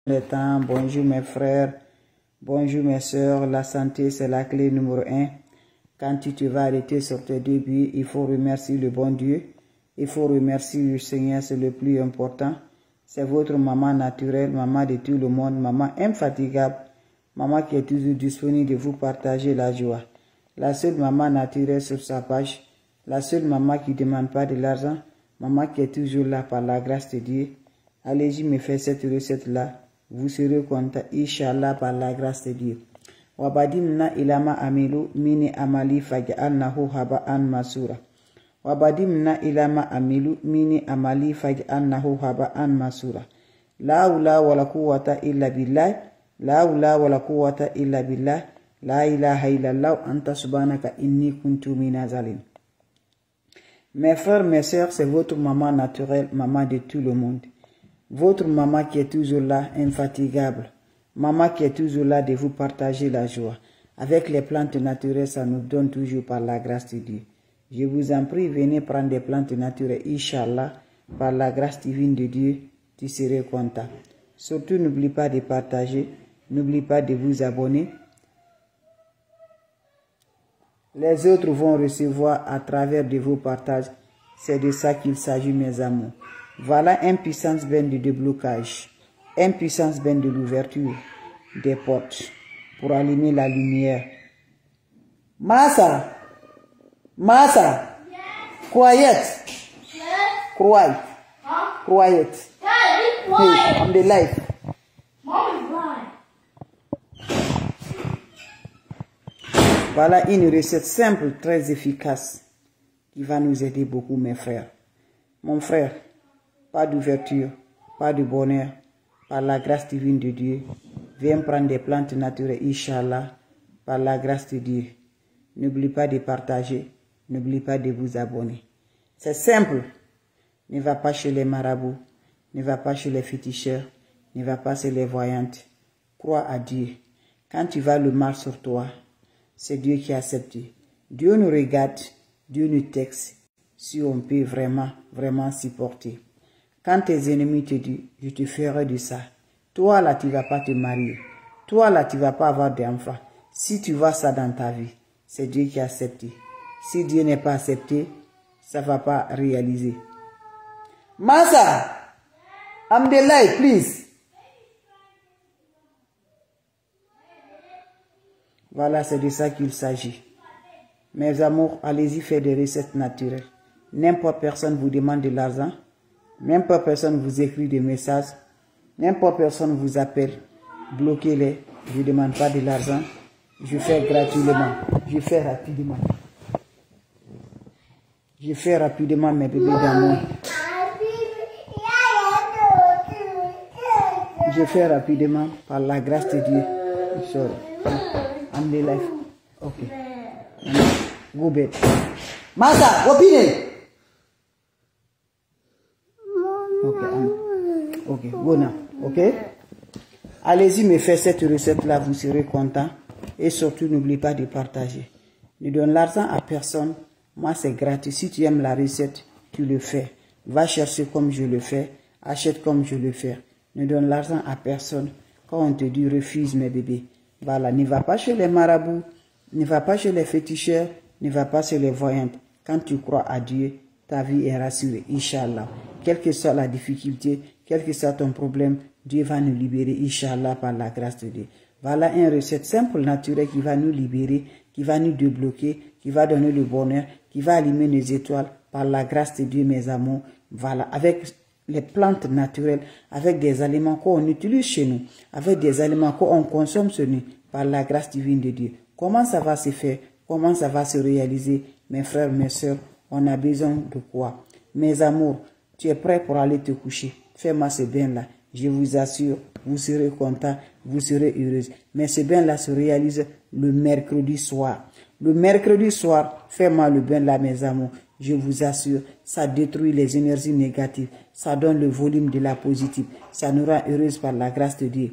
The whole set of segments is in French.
Le temps, bonjour mes frères, bonjour mes soeurs, la santé c'est la clé numéro 1. Quand tu te vas arrêter sur tes débuts, il faut remercier le bon Dieu, il faut remercier le Seigneur, c'est le plus important. C'est votre maman naturelle, maman de tout le monde, maman infatigable, maman qui est toujours disponible de vous partager la joie. La seule maman naturelle sur sa page, la seule maman qui ne demande pas de l'argent, maman qui est toujours là par la grâce de Dieu. Allez-y me faire cette recette-là. Vous serez content, Inch'Allah, par la grâce de Dieu. Wabadimna ilama amilu mini amali faj'alnahu haba'an masura. Wabadimna ilama amilu mini amali faj'alnahu haba'an masura. La hawla wala quwwata illa billah. La hawla wala quwwata illa billah. La ilaha illallah anta subhanaka inni kuntu minaz zalimin. Mes frères, mes sœurs, c'est votre maman naturelle, maman de tout le monde. Votre maman qui est toujours là, infatigable. Maman qui est toujours là de vous partager la joie. Avec les plantes naturelles, ça nous donne toujours par la grâce de Dieu. Je vous en prie, venez prendre des plantes naturelles, Inch'Allah. Par la grâce divine de Dieu, tu seras content. Surtout, n'oublie pas de partager. N'oublie pas de vous abonner. Les autres vont recevoir à travers de vos partages. C'est de ça qu'il s'agit, mes amours. Voilà un puissance ben de déblocage, un puissance ben de l'ouverture des portes pour allumer la lumière. Massa, Massa, quiet, quiet, quiet. Hey, on the live. Voilà une recette simple, très efficace, qui va nous aider beaucoup, mes frères. Mon frère, pas d'ouverture, pas de bonheur, par la grâce divine de Dieu. Viens prendre des plantes naturelles, Inch'Allah, par la grâce de Dieu. N'oublie pas de partager, n'oublie pas de vous abonner. C'est simple. Ne va pas chez les marabouts, ne va pas chez les féticheurs, ne va pas chez les voyantes. Crois à Dieu. Quand tu vas le mal sur toi, c'est Dieu qui accepte. Dieu nous regarde, Dieu nous texte, si on peut vraiment supporter. Quand tes ennemis te disent, je te ferai de ça, toi là, tu ne vas pas te marier. Toi là, tu ne vas pas avoir d'enfant. Si tu vois ça dans ta vie, c'est Dieu qui a accepté. Si Dieu n'est pas accepté, ça ne va pas réaliser. Massa, I'm the light, please. Voilà, c'est de ça qu'il s'agit. Mes amours, allez-y faire des recettes naturelles. N'importe personne vous demande de l'argent. N'importe personne vous écrit des messages. N'importe personne vous appelle. Bloquez-les. Je ne demande pas de l'argent. Je fais gratuitement. Je fais rapidement. Je fais rapidement mes bébés d'amour. Je fais rapidement par la grâce de Dieu. Sorry. I'm the life. Okay. Go bed. Massa, opinion. Ok, go now. Ok. Allez-y me faire cette recette-là, vous serez content. Et surtout, n'oubliez pas de partager. Ne donne l'argent à personne. Moi, c'est gratuit. Si tu aimes la recette, tu le fais. Va chercher comme je le fais. Achète comme je le fais. Ne donne l'argent à personne. Quand on te dit refuse mes bébés. Voilà, ne va pas chez les marabouts. Ne va pas chez les féticheurs. Ne va pas chez les voyantes. Quand tu crois à Dieu, ta vie est rassurée, Inch'Allah. Quelle que soit la difficulté, quel que soit ton problème, Dieu va nous libérer, Inch'Allah, par la grâce de Dieu. Voilà une recette simple, naturelle, qui va nous libérer, qui va nous débloquer, qui va donner le bonheur, qui va allumer nos étoiles, par la grâce de Dieu, mes amours. Voilà, avec les plantes naturelles, avec des aliments qu'on utilise chez nous, avec des aliments qu'on consomme chez nous, par la grâce divine de Dieu. Comment ça va se faire? Comment ça va se réaliser? Mes frères, mes soeurs, on a besoin de quoi? Mes amours, tu es prêt pour aller te coucher? Fais-moi ce bain-là. Je vous assure, vous serez content, vous serez heureuse. Mais ce bain-là se réalise le mercredi soir. Le mercredi soir, fais-moi le bain-là, mes amours. Je vous assure, ça détruit les énergies négatives. Ça donne le volume de la positive. Ça nous rend heureuse par la grâce de Dieu.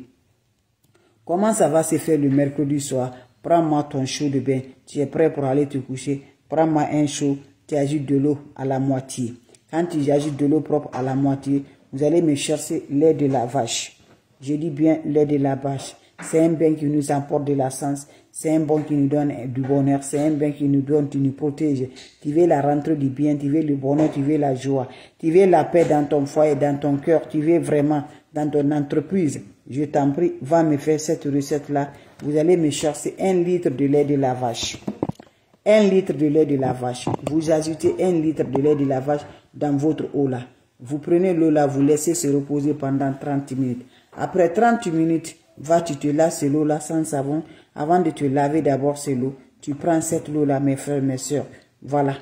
Comment ça va se faire le mercredi soir? Prends-moi ton chaud de bain. Tu es prêt pour aller te coucher? Prends-moi un chaud. Tu ajoutes de l'eau à la moitié. Quand tu ajoutes de l'eau propre à la moitié, vous allez me chercher lait de la vache. Je dis bien lait de la vache. C'est un bain qui nous apporte de la sens. C'est un bain qui nous donne du bonheur. C'est un bain qui nous donne, qui nous protège. Tu veux la rentrée du bien, tu veux le bonheur, tu veux la joie. Tu veux la paix dans ton foyer, dans ton cœur. Tu veux vraiment dans ton entreprise. Je t'en prie, va me faire cette recette-là. Vous allez me chercher 1 litre de lait de la vache. 1 litre de lait de la vache. Vous ajoutez 1 litre de lait de la vache dans votre eau là. Vous prenez l'eau là, vous laissez se reposer pendant 30 minutes. Après 30 minutes, tu te laves cette eau là sans savon. Avant de te laver d'abord cette eau, tu prends cette eau là, mes frères, mes soeurs. Voilà.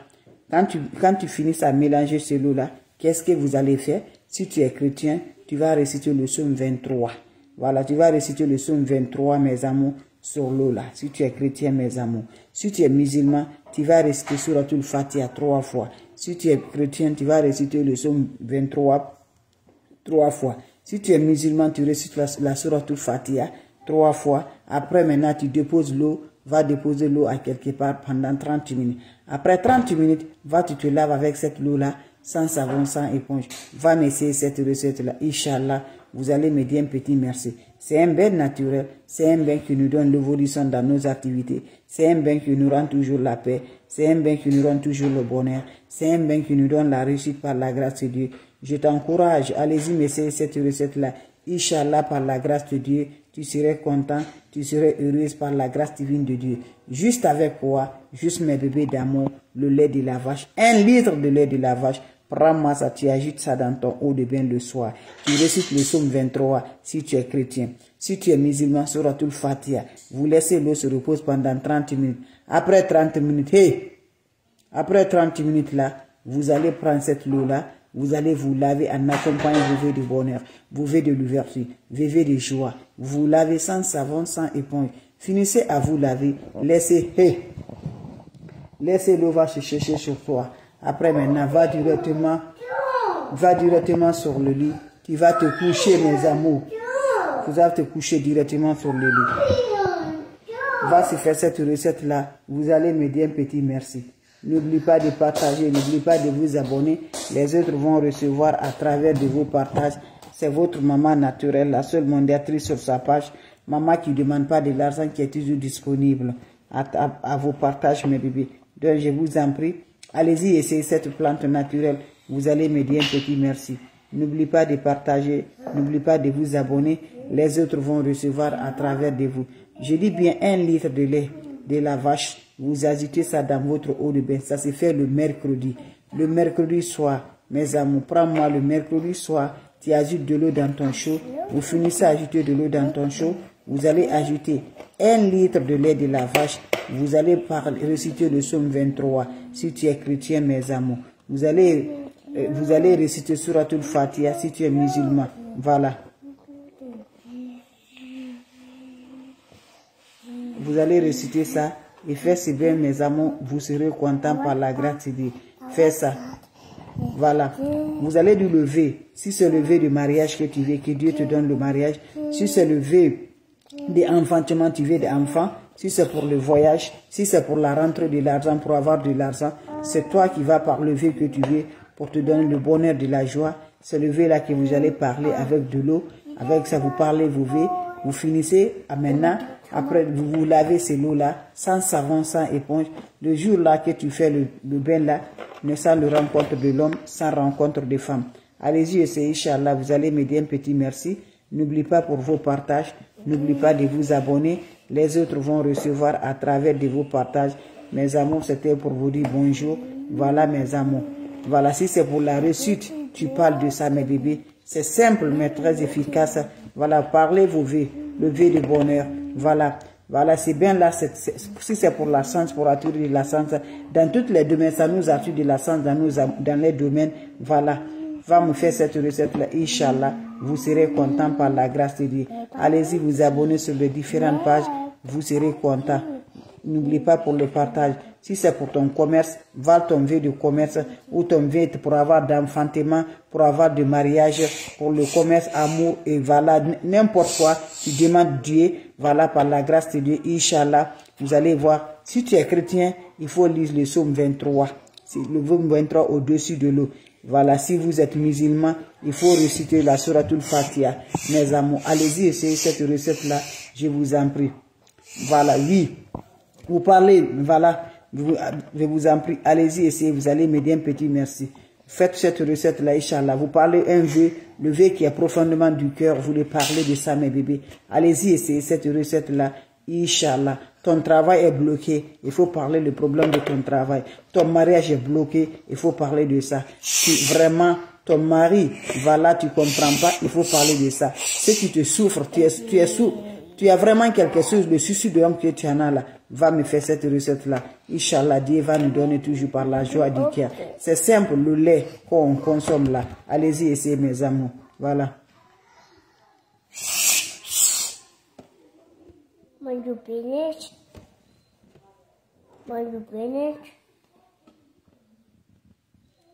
Quand tu finis à mélanger cette eau là, qu'est-ce que vous allez faire? Si tu es chrétien, tu vas réciter le psaume 23. Voilà, tu vas réciter le psaume 23, mes amours, sur l'eau là. Si tu es chrétien, mes amours. Si tu es musulman, tu vas réciter Suratul Fatiha 3 fois. Si tu es chrétien, tu vas réciter le psaume 23 3 fois. Si tu es musulman, tu récites la Suratul Fatiha 3 fois. Après, maintenant, tu déposes l'eau. Va déposer l'eau à quelque part pendant 30 minutes. Après 30 minutes, tu te laves avec cette eau-là, sans savon, sans éponge. Va m'essayer cette recette-là. Inch'Allah, vous allez me dire un petit merci. C'est un bain naturel. C'est un bain qui nous donne l'évolution dans nos activités. C'est un bain qui nous rend toujours la paix. C'est un bain qui nous rend toujours le bonheur. C'est un bain qui nous donne la réussite par la grâce de Dieu. Je t'encourage, allez-y m'essayer cette recette-là. Inch'Allah, par la grâce de Dieu, tu serais content, tu serais heureuse par la grâce divine de Dieu. Juste avec quoi? Juste mes bébés d'amour, le lait de la vache. 1 litre de lait de la vache. Prends-moi ça, tu ajoutes ça dans ton eau de bain le soir. Tu récites le psaume 23 si tu es chrétien. Si tu es musulman, Suratul Fatiha. Vous laissez l'eau se repose pendant 30 minutes. Après 30 minutes, après 30 minutes là, vous allez prendre cette eau-là. Vous allez vous laver en accompagnant vos vœux de bonheur, vos vœux de l'ouverture, vos vœux de joie. Vous lavez sans savon, sans éponge. Finissez à vous laver. Laissez l'eau va se chercher sur toi. Après maintenant, va directement sur le lit. Tu vas te coucher, mes amours. Vous allez te coucher directement sur le lit. Va se faire cette recette-là. Vous allez me dire un petit merci. N'oubliez pas de partager, n'oubliez pas de vous abonner. Les autres vont recevoir à travers de vos partages. C'est votre maman naturelle, la seule mondiatrice sur sa page. Maman qui ne demande pas de l'argent, qui est toujours disponible à vos partages, mes bébés. Donc je vous en prie, allez-y essayer cette plante naturelle. Vous allez me dire un petit merci. N'oubliez pas de partager, n'oubliez pas de vous abonner. Les autres vont recevoir à travers de vous. Je dis bien 1 litre de lait de la vache. Vous ajoutez ça dans votre eau de bain. Ça se fait le mercredi. Le mercredi soir, mes amours, prends-moi le mercredi soir. Tu ajoutes de l'eau dans ton chaud. Vous finissez à ajouter de l'eau dans ton chaud. Vous allez ajouter 1 litre de lait de la vache. Vous allez réciter le psaume 23. Si tu es chrétien, mes amours. Vous allez réciter Suratul Fatiha si tu es musulman. Voilà. Vous allez réciter ça. Et faites si bien, mes amours, vous serez contents par la grâce de Dieu. Faites ça. Voilà. Vous allez du lever. Si c'est le vœu de mariage que tu veux, que Dieu te donne le mariage. Si c'est le vœu d'enfantement, tu veux des enfants. Si c'est pour le voyage, si c'est pour la rentrée de l'argent, pour avoir de l'argent, c'est toi qui vas par le vœu que tu veux pour te donner le bonheur de la joie. C'est le vœu là que vous allez parler avec de l'eau. Avec ça, vous parlez vos vœux. Vous finissez à maintenant. Après, vous vous lavez ces eaux-là, sans savon, sans éponge. Le jour-là que tu fais le bain-là, ne sans le rencontre de l'homme, sans rencontre de femme. Allez-y, essayez, Inch'Allah, vous allez me dire un petit merci. N'oubliez pas pour vos partages, n'oubliez pas de vous abonner. Les autres vont recevoir à travers de vos partages. Mes amours, c'était pour vous dire bonjour. Voilà, mes amours. Voilà, si c'est pour la réussite, tu parles de ça, mes bébés. C'est simple, mais très efficace. Voilà, parlez vos vœux, le vœu de bonheur. Voilà, voilà, c'est bien là, si c'est pour la science, pour attirer de la science, dans tous les domaines, ça nous attire de la science dans les domaines, voilà. Va me faire cette recette-là, Inch'Allah, vous serez content par la grâce de Dieu. Allez-y vous abonner sur les différentes pages, vous serez content. N'oubliez pas pour le partage. Si c'est pour ton commerce, va ton vœu de commerce ou ton vœu pour avoir d'enfantement, pour avoir de mariage, pour le commerce, amour et voilà, n'importe quoi, tu demandes Dieu, voilà, par la grâce de Dieu, Inch'Allah, vous allez voir. Si tu es chrétien, il faut lire le psaume 23. C'est le psaume 23 au-dessus de l'eau. Voilà, si vous êtes musulman, il faut réciter la Suratul Fatiha. Mes amours, allez-y, essayez cette recette-là, je vous en prie. Voilà, oui. Vous parlez, voilà, je vous en prie, allez-y, essayez, vous allez m'aider un petit merci. Faites cette recette-là, Inch'Allah. Vous parlez un vœu, le vœu qui est profondément du cœur, vous voulez parler de ça, mes bébés. Allez-y, essayez cette recette-là, Inch'Allah. Ton travail est bloqué, il faut parler le problème de ton travail. Ton mariage est bloqué, il faut parler de ça. Si vraiment ton mari, voilà, tu comprends pas, il faut parler de ça. Ce qui te souffre, tu as vraiment quelque chose de suicide de homme que tu en as là. Va me faire cette recette-là. Inch'Allah, Dieu va nous donner toujours par la joie du cœur. C'est simple, le lait qu'on consomme là. Allez-y, essayez mes amours. Voilà.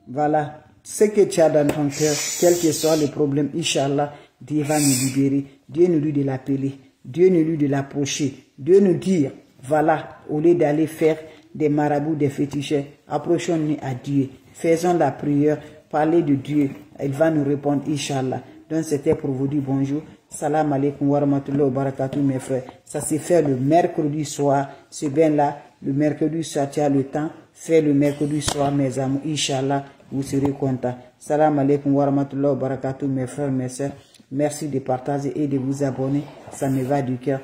Voilà. Ce que tu as dans ton cœur, quel que soit le problème, Inch'Allah, Dieu va nous libérer. Dieu nous dit de l'appeler. Dieu nous dit de l'approcher. Dieu nous dit, voilà, au lieu d'aller faire des marabouts, des féticheurs, approchons-nous à Dieu. Faisons la prière, parlez de Dieu. Il va nous répondre, Inch'Allah. Donc c'était pour vous dire bonjour. Salam alaikum wa rahmatullahi wa barakatuh, mes frères. Ça s'est fait le mercredi soir. C'est bien là. Le mercredi soir, tu as le temps. Fais le mercredi soir, mes amis. Inch'Allah, vous serez contents. Salam alaikum wa rahmatullahi wa barakatuh, mes frères, mes sœurs. Merci de partager et de vous abonner. Ça me va du cœur.